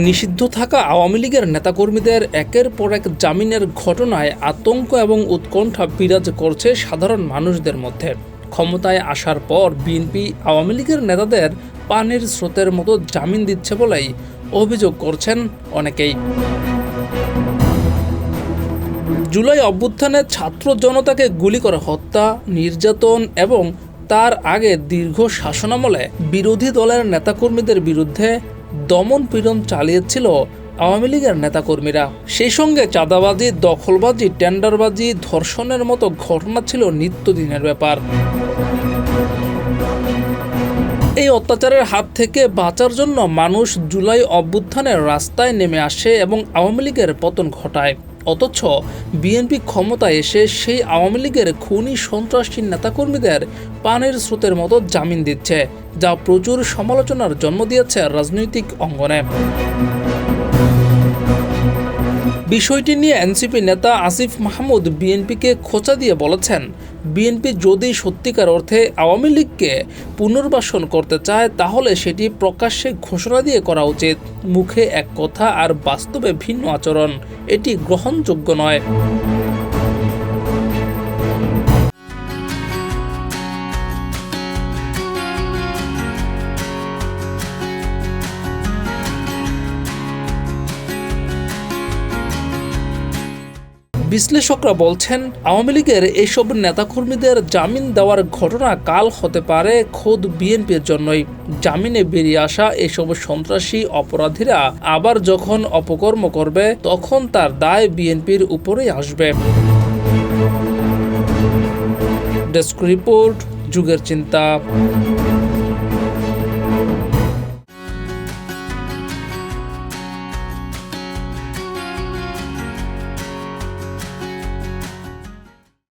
নিষিদ্ধ থাকা আওয়ামী লীগের নেতাকর্মীদের একের পর এক জামিনের ঘটনায় আতঙ্ক এবং উৎকণ্ঠা বিরাজ করছে সাধারণ মানুষদের মধ্যে। ক্ষমতায় আসার পর বিএনপি আওয়ামী লীগের নেতাদের পানির স্রোতের মতো জামিন দিচ্ছে বলেই অভিযোগ করছেন অনেকেই। জুলাই অভ্যুত্থানে ছাত্র জনতাকে গুলি করে হত্যা, নির্যাতন এবং তার আগে দীর্ঘ শাসনামলে বিরোধী দলের নেতাকর্মীদের বিরুদ্ধে দমন পীড়ন চালিয়েছিল আওয়ামী লীগের নেতাকর্মীরা। সেই সঙ্গে চাঁদাবাজি, দখলবাজি, টেন্ডারবাজি, ধর্ষণের মতো ঘটনা ছিল নিত্যদিনের ব্যাপার। এই অত্যাচারের হাত থেকে বাঁচার জন্য মানুষ জুলাই অভ্যুত্থানের রাস্তায় নেমে আসে এবং আওয়ামী লীগের পতন ঘটায়। অথচ বিএনপি ক্ষমতায় এসে সেই আওয়ামী লীগের খুনি সন্ত্রাসী নেতাকর্মীদের পানির স্রোতের মতো জামিন দিচ্ছে, যা প্রচুর সমালোচনার জন্ম দিয়েছে রাজনৈতিক অঙ্গনে। বিষয়টি নিয়ে এনসিপি নেতা আসিফ মাহমুদ বিএনপিকে খোঁচা দিয়ে বলেছেন, বিএনপি যদি সত্যিকার অর্থে আওয়ামী লীগকে পুনর্বাসন করতে চায় তাহলে সেটি প্রকাশ্যে ঘোষণা দিয়ে করা উচিত। মুখে এক কথা আর বাস্তবে ভিন্ন আচরণ, এটি গ্রহণযোগ্য নয়। বিশ্লেষকরা বলছেন, আওয়ামী লীগের এইসব নেতাকর্মীদের জামিন দেওয়ার ঘটনা কাল হতে পারে খোদ বিএনপির জন্যই। জামিনে বেরিয়ে আসা এসব সন্ত্রাসী অপরাধীরা আবার যখন অপকর্ম করবে তখন তার দায় বিএনপির উপরেই আসবে। ডেস্ক রিপোর্ট, যুগের চিন্তা।